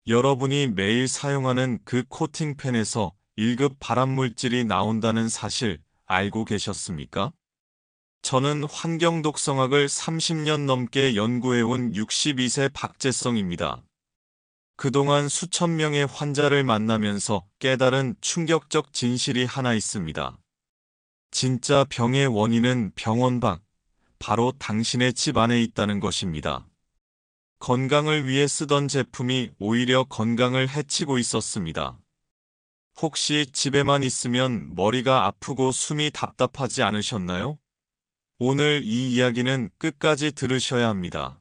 여러분이 매일 사용하는 그 코팅팬에서 1급 발암물질이 나온다는 사실 알고 계셨습니까? 저는 환경독성학을 30년 넘게 연구해온 62세 박재성입니다. 그동안 수천 명의 환자를 만나면서 깨달은 충격적 진실이 하나 있습니다. 진짜 병의 원인은 병원 밖, 바로 당신의 집 안에 있다는 것입니다. 건강을 위해 쓰던 제품이 오히려 건강을 해치고 있었습니다. 혹시 집에만 있으면 머리가 아프고 숨이 답답하지 않으셨나요? 오늘 이 이야기는 끝까지 들으셔야 합니다.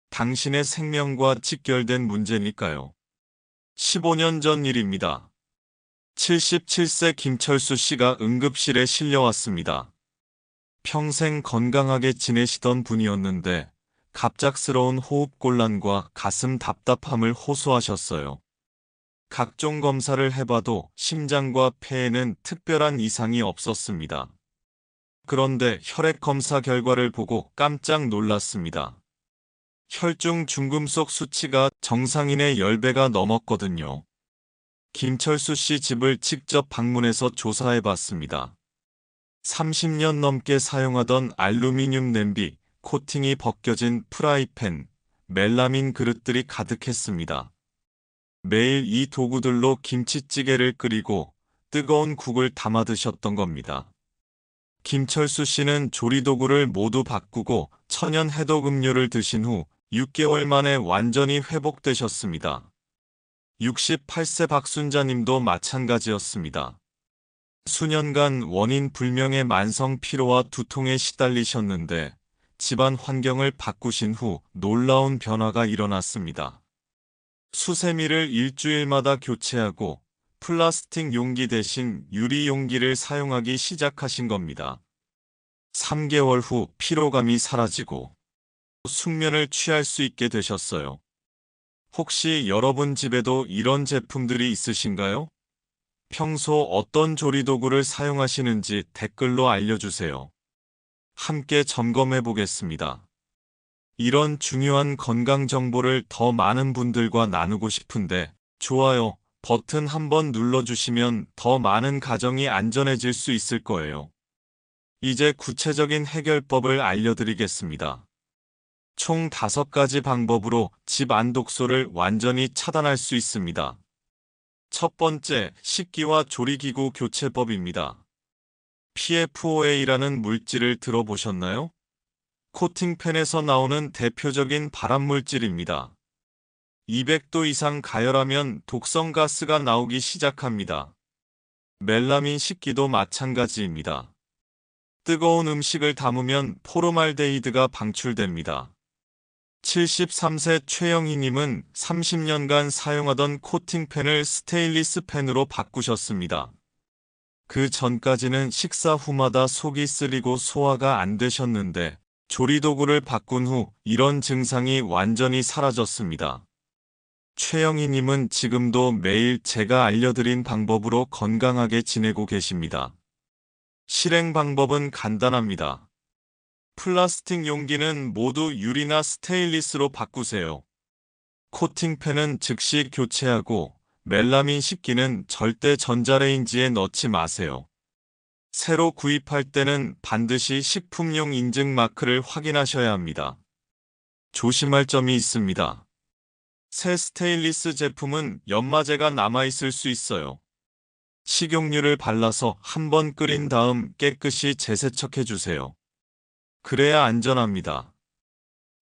당신의 생명과 직결된 문제니까요. 15년 전 일입니다. 77세 김철수 씨가 응급실에 실려왔습니다. 평생 건강하게 지내시던 분이었는데 갑작스러운 호흡곤란과 가슴 답답함을 호소하셨어요. 각종 검사를 해봐도 심장과 폐에는 특별한 이상이 없었습니다. 그런데 혈액 검사 결과를 보고 깜짝 놀랐습니다. 혈중 중금속 수치가 정상인의 10배가 넘었거든요. 김철수 씨 집을 직접 방문해서 조사해봤습니다. 30년 넘게 사용하던 알루미늄 냄비, 코팅이 벗겨진 프라이팬, 멜라민 그릇들이 가득했습니다. 매일 이 도구들로 김치찌개를 끓이고 뜨거운 국을 담아 드셨던 겁니다. 김철수 씨는 조리도구를 모두 바꾸고 천연 해독 음료를 드신 후 6개월 만에 완전히 회복되셨습니다. 68세 박순자님도 마찬가지였습니다. 수년간 원인 불명의 만성 피로와 두통에 시달리셨는데 집안 환경을 바꾸신 후 놀라운 변화가 일어났습니다. 수세미를 일주일마다 교체하고 플라스틱 용기 대신 유리 용기를 사용하기 시작하신 겁니다. 3개월 후 피로감이 사라지고 숙면을 취할 수 있게 되셨어요. 혹시 여러분 집에도 이런 제품들이 있으신가요? 평소 어떤 조리도구를 사용하시는지 댓글로 알려주세요. 함께 점검해 보겠습니다. 이런 중요한 건강 정보를 더 많은 분들과 나누고 싶은데 좋아요 버튼 한번 눌러주시면 더 많은 가정이 안전해질 수 있을 거예요. 이제 구체적인 해결법을 알려드리겠습니다. 총 5가지 방법으로 집 안 독소를 완전히 차단할 수 있습니다. 첫 번째, 식기와 조리기구 교체법입니다. PFOA라는 물질을 들어보셨나요? 코팅팬에서 나오는 대표적인 발암물질입니다. 200도 이상 가열하면 독성 가스가 나오기 시작합니다. 멜라민 식기도 마찬가지입니다. 뜨거운 음식을 담으면 포르말데히드가 방출됩니다. 73세 최영희님은 30년간 사용하던 코팅팬을 스테인리스 팬으로 바꾸셨습니다. 그 전까지는 식사 후마다 속이 쓰리고 소화가 안 되셨는데 조리도구를 바꾼 후 이런 증상이 완전히 사라졌습니다. 최영희님은 지금도 매일 제가 알려드린 방법으로 건강하게 지내고 계십니다. 실행 방법은 간단합니다. 플라스틱 용기는 모두 유리나 스테인리스로 바꾸세요. 코팅팬은 즉시 교체하고 멜라민 식기는 절대 전자레인지에 넣지 마세요. 새로 구입할 때는 반드시 식품용 인증 마크를 확인하셔야 합니다. 조심할 점이 있습니다. 새 스테인리스 제품은 연마제가 남아있을 수 있어요. 식용유를 발라서 한번 끓인 다음 깨끗이 재세척해주세요. 그래야 안전합니다.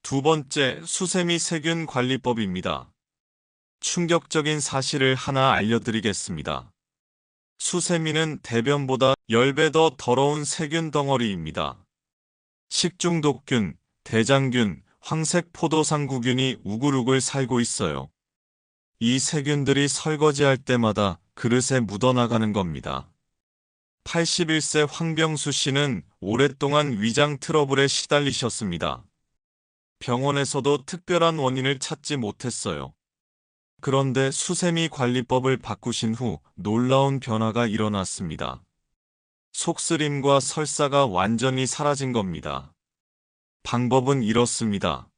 두 번째, 수세미 세균 관리법입니다. 충격적인 사실을 하나 알려드리겠습니다. 수세미는 대변보다 10배 더 더러운 세균 덩어리입니다. 식중독균, 대장균, 황색 포도상구균이 우글우글 살고 있어요. 이 세균들이 설거지할 때마다 그릇에 묻어나가는 겁니다. 81세 황병수 씨는 오랫동안 위장 트러블에 시달리셨습니다. 병원에서도 특별한 원인을 찾지 못했어요. 그런데 수세미 관리법을 바꾸신 후 놀라운 변화가 일어났습니다. 속쓰림과 설사가 완전히 사라진 겁니다. 방법은 이렇습니다.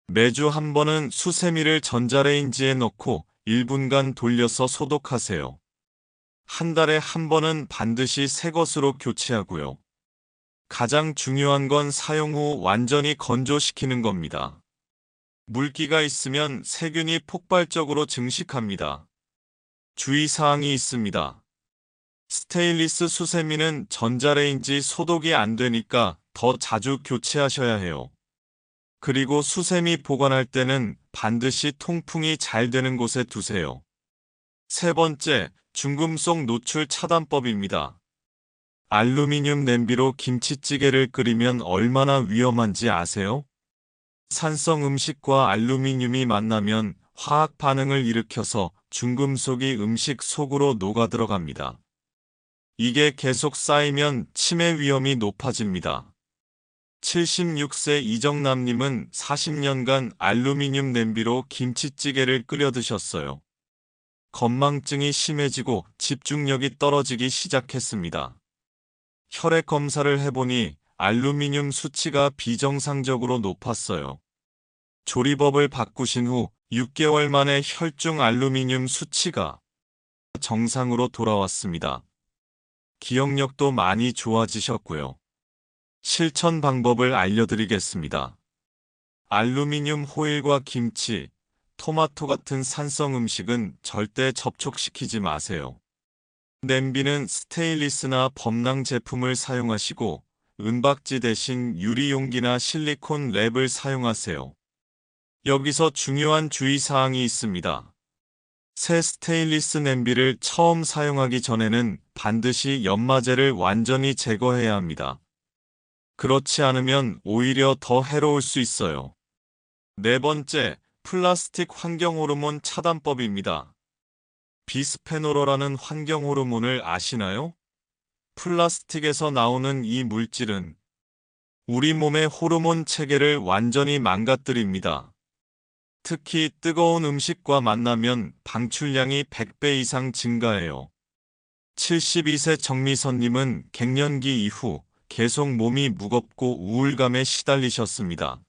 매주 한 번은 수세미를 전자레인지에 넣고 1분간 돌려서 소독하세요. 한 달에 한 번은 반드시 새 것으로 교체하고요. 가장 중요한 건 사용 후 완전히 건조시키는 겁니다. 물기가 있으면 세균이 폭발적으로 증식합니다. 주의사항이 있습니다. 스테인리스 수세미는 전자레인지 소독이 안 되니까 더 자주 교체하셔야 해요. 그리고 수세미 보관할 때는 반드시 통풍이 잘 되는 곳에 두세요. 세 번째, 중금속 노출 차단법입니다. 알루미늄 냄비로 김치찌개를 끓이면 얼마나 위험한지 아세요? 산성 음식과 알루미늄이 만나면 화학 반응을 일으켜서 중금속이 음식 속으로 녹아들어갑니다. 이게 계속 쌓이면 치매 위험이 높아집니다. 76세 이정남님은 40년간 알루미늄 냄비로 김치찌개를 끓여 드셨어요. 건망증이 심해지고 집중력이 떨어지기 시작했습니다. 혈액 검사를 해보니 알루미늄 수치가 비정상적으로 높았어요. 조리법을 바꾸신 후 6개월 만에 혈중 알루미늄 수치가 정상으로 돌아왔습니다. 기억력도 많이 좋아지셨고요. 실천 방법을 알려드리겠습니다. 알루미늄 호일과 김치, 토마토 같은 산성 음식은 절대 접촉시키지 마세요. 냄비는 스테인리스나 범랑 제품을 사용하시고 은박지 대신 유리 용기나 실리콘 랩을 사용하세요. 여기서 중요한 주의사항이 있습니다. 새 스테인리스 냄비를 처음 사용하기 전에는 반드시 연마제를 완전히 제거해야 합니다. 그렇지 않으면 오히려 더 해로울 수 있어요. 네 번째, 플라스틱 환경호르몬 차단법입니다. 비스페놀이라는 환경호르몬을 아시나요? 플라스틱에서 나오는 이 물질은 우리 몸의 호르몬 체계를 완전히 망가뜨립니다. 특히 뜨거운 음식과 만나면 방출량이 100배 이상 증가해요. 72세 정미선님은 갱년기 이후 계속 몸이 무겁고 우울감에 시달리셨습니다.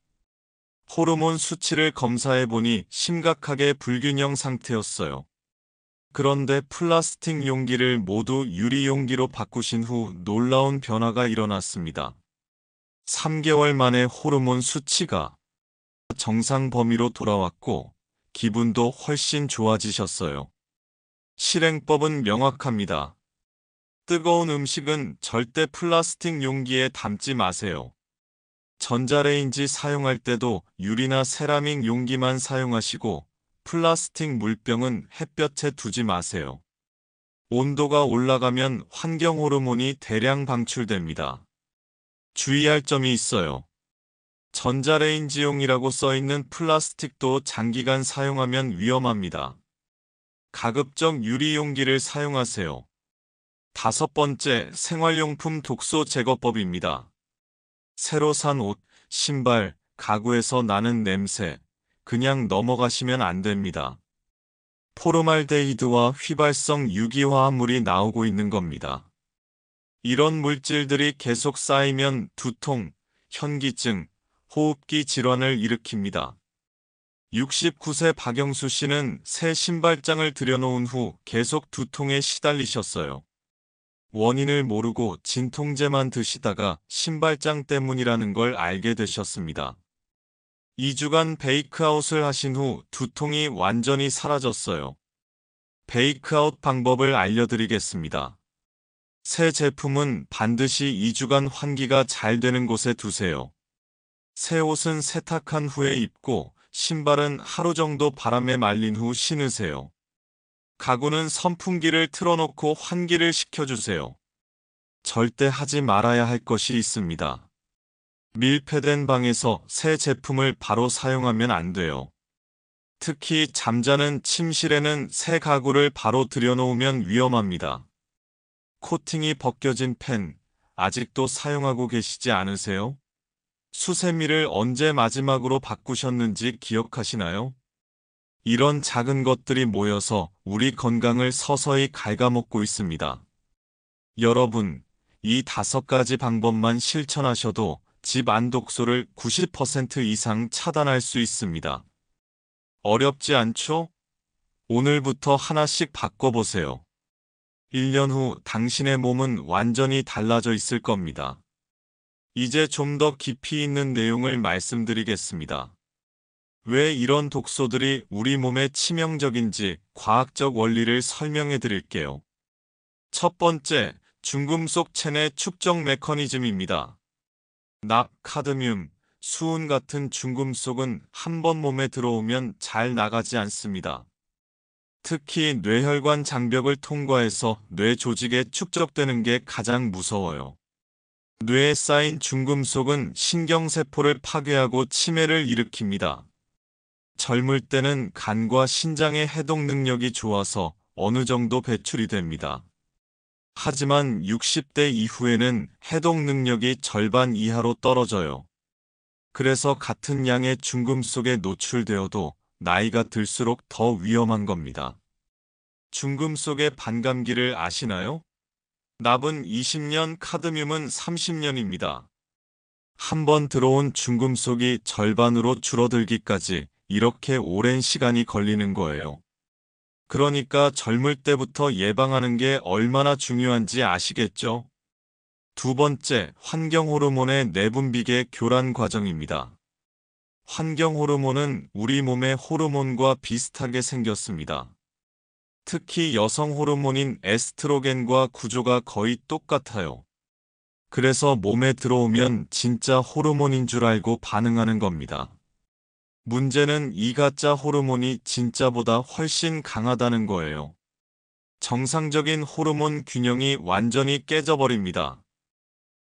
호르몬 수치를 검사해보니 심각하게 불균형 상태였어요. 그런데 플라스틱 용기를 모두 유리 용기로 바꾸신 후 놀라운 변화가 일어났습니다. 3개월 만에 호르몬 수치가 정상 범위로 돌아왔고 기분도 훨씬 좋아지셨어요. 실행법은 명확합니다. 뜨거운 음식은 절대 플라스틱 용기에 담지 마세요. 전자레인지 사용할 때도 유리나 세라믹 용기만 사용하시고 플라스틱 물병은 햇볕에 두지 마세요. 온도가 올라가면 환경 호르몬이 대량 방출됩니다. 주의할 점이 있어요. 전자레인지용이라고 써있는 플라스틱도 장기간 사용하면 위험합니다. 가급적 유리 용기를 사용하세요. 다섯 번째, 생활용품 독소 제거법입니다. 새로 산 옷, 신발, 가구에서 나는 냄새, 그냥 넘어가시면 안 됩니다. 포르말데히드와 휘발성 유기화합물이 나오고 있는 겁니다. 이런 물질들이 계속 쌓이면 두통, 현기증, 호흡기 질환을 일으킵니다. 69세 박영수 씨는 새 신발장을 들여놓은 후 계속 두통에 시달리셨어요. 원인을 모르고 진통제만 드시다가 신발장 때문이라는 걸 알게 되셨습니다. 2주간 베이크아웃을 하신 후 두통이 완전히 사라졌어요. 베이크아웃 방법을 알려드리겠습니다. 새 제품은 반드시 2주간 환기가 잘 되는 곳에 두세요. 새 옷은 세탁한 후에 입고 신발은 하루 정도 바람에 말린 후 신으세요. 가구는 선풍기를 틀어놓고 환기를 시켜주세요. 절대 하지 말아야 할 것이 있습니다. 밀폐된 방에서 새 제품을 바로 사용하면 안 돼요. 특히 잠자는 침실에는 새 가구를 바로 들여놓으면 위험합니다. 코팅이 벗겨진 펜, 아직도 사용하고 계시지 않으세요? 수세미를 언제 마지막으로 바꾸셨는지 기억하시나요? 이런 작은 것들이 모여서 우리 건강을 서서히 갉아먹고 있습니다. 여러분, 이 5가지 방법만 실천하셔도 집 안 독소를 90% 이상 차단할 수 있습니다. 어렵지 않죠? 오늘부터 하나씩 바꿔보세요. 1년 후 당신의 몸은 완전히 달라져 있을 겁니다. 이제 좀 더 깊이 있는 내용을 말씀드리겠습니다. 왜 이런 독소들이 우리 몸에 치명적인지 과학적 원리를 설명해 드릴게요. 첫 번째, 중금속 체내 축적 메커니즘입니다. 납, 카드뮴, 수은 같은 중금속은 한 번 몸에 들어오면 잘 나가지 않습니다. 특히 뇌혈관 장벽을 통과해서 뇌 조직에 축적되는 게 가장 무서워요. 뇌에 쌓인 중금속은 신경세포를 파괴하고 치매를 일으킵니다. 젊을 때는 간과 신장의 해독 능력이 좋아서 어느 정도 배출이 됩니다. 하지만 60대 이후에는 해독 능력이 절반 이하로 떨어져요. 그래서 같은 양의 중금속에 노출되어도 나이가 들수록 더 위험한 겁니다. 중금속의 반감기를 아시나요? 납은 20년, 카드뮴은 30년입니다. 한 번 들어온 중금속이 절반으로 줄어들기까지 이렇게 오랜 시간이 걸리는 거예요. 그러니까 젊을 때부터 예방하는 게 얼마나 중요한지 아시겠죠? 두 번째, 환경 호르몬의 내분비계 교란 과정입니다. 환경 호르몬은 우리 몸의 호르몬과 비슷하게 생겼습니다. 특히 여성 호르몬인 에스트로겐과 구조가 거의 똑같아요. 그래서 몸에 들어오면 진짜 호르몬인 줄 알고 반응하는 겁니다. 문제는 이 가짜 호르몬이 진짜보다 훨씬 강하다는 거예요. 정상적인 호르몬 균형이 완전히 깨져버립니다.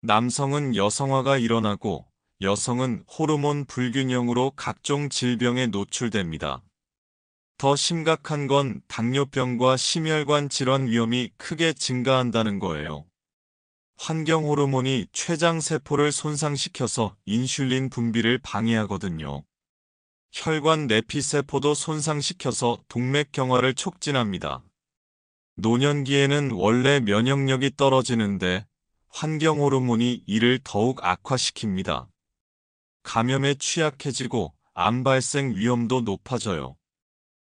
남성은 여성화가 일어나고 여성은 호르몬 불균형으로 각종 질병에 노출됩니다. 더 심각한 건 당뇨병과 심혈관 질환 위험이 크게 증가한다는 거예요. 환경 호르몬이 췌장 세포를 손상시켜서 인슐린 분비를 방해하거든요. 혈관 내피세포도 손상시켜서 동맥경화를 촉진합니다. 노년기에는 원래 면역력이 떨어지는데 환경 호르몬이 이를 더욱 악화시킵니다. 감염에 취약해지고 암 발생 위험도 높아져요.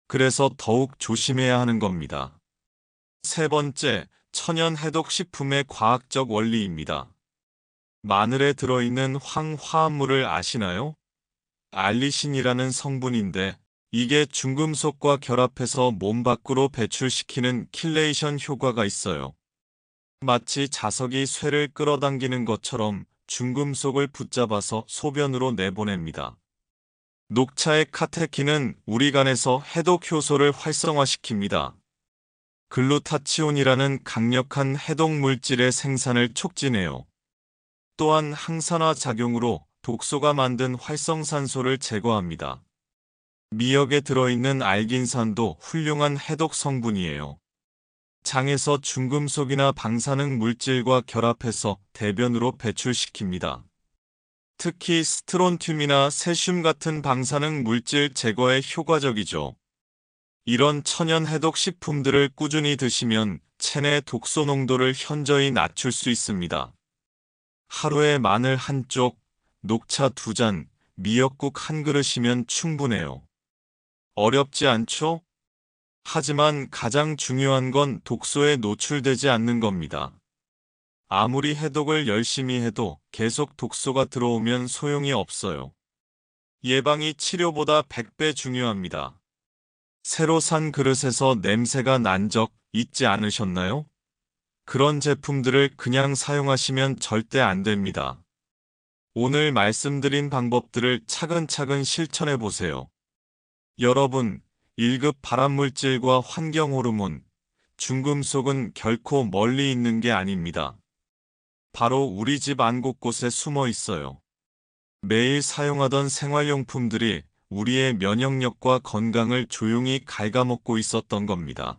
그래서 더욱 조심해야 하는 겁니다. 세 번째, 천연 해독 식품의 과학적 원리입니다. 마늘에 들어있는 황화합물을 아시나요? 알리신이라는 성분인데 이게 중금속과 결합해서 몸 밖으로 배출시키는 킬레이션 효과가 있어요. 마치 자석이 쇠를 끌어당기는 것처럼 중금속을 붙잡아서 소변으로 내보냅니다. 녹차의 카테킨은 우리 간에서 해독 효소를 활성화시킵니다. 글루타치온이라는 강력한 해독 물질의 생산을 촉진해요. 또한 항산화 작용으로 독소가 만든 활성산소를 제거합니다. 미역에 들어있는 알긴산도 훌륭한 해독 성분이에요. 장에서 중금속이나 방사능 물질과 결합해서 대변으로 배출시킵니다. 특히 스트론튬이나 세슘 같은 방사능 물질 제거에 효과적이죠. 이런 천연 해독 식품들을 꾸준히 드시면 체내 독소 농도를 현저히 낮출 수 있습니다. 하루에 마늘 한 쪽, 녹차 2잔, 미역국 한 그릇이면 충분해요. 어렵지 않죠? 하지만 가장 중요한 건 독소에 노출되지 않는 겁니다. 아무리 해독을 열심히 해도 계속 독소가 들어오면 소용이 없어요. 예방이 치료보다 100배 중요합니다. 새로 산 그릇에서 냄새가 난 적 있지 않으셨나요? 그런 제품들을 그냥 사용하시면 절대 안 됩니다. 오늘 말씀드린 방법들을 차근차근 실천해 보세요. 여러분, 1급 발암물질과 환경호르몬, 중금속은 결코 멀리 있는 게 아닙니다. 바로 우리 집 안 곳곳에 숨어 있어요. 매일 사용하던 생활용품들이 우리의 면역력과 건강을 조용히 갉아먹고 있었던 겁니다.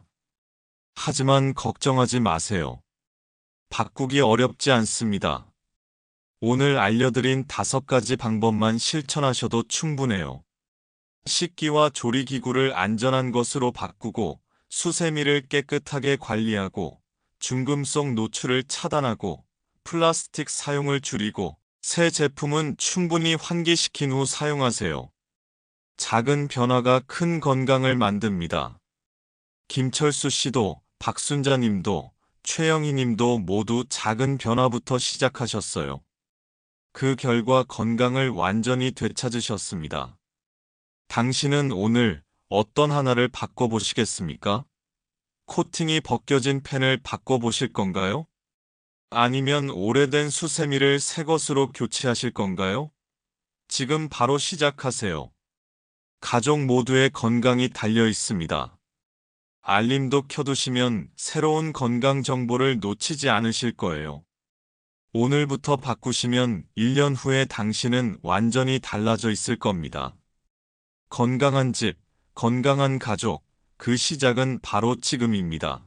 하지만 걱정하지 마세요. 바꾸기 어렵지 않습니다. 오늘 알려드린 5가지 방법만 실천하셔도 충분해요. 식기와 조리기구를 안전한 것으로 바꾸고 수세미를 깨끗하게 관리하고 중금속 노출을 차단하고 플라스틱 사용을 줄이고 새 제품은 충분히 환기시킨 후 사용하세요. 작은 변화가 큰 건강을 만듭니다. 김철수 씨도, 박순자 님도, 최영희 님도 모두 작은 변화부터 시작하셨어요. 그 결과 건강을 완전히 되찾으셨습니다. 당신은 오늘 어떤 하나를 바꿔보시겠습니까? 코팅이 벗겨진 펜을 바꿔보실 건가요? 아니면 오래된 수세미를 새 것으로 교체하실 건가요? 지금 바로 시작하세요. 가족 모두의 건강이 달려 있습니다. 알림도 켜두시면 새로운 건강 정보를 놓치지 않으실 거예요. 오늘부터 바꾸시면 1년 후에 당신은 완전히 달라져 있을 겁니다. 건강한 집, 건강한 가족, 그 시작은 바로 지금입니다.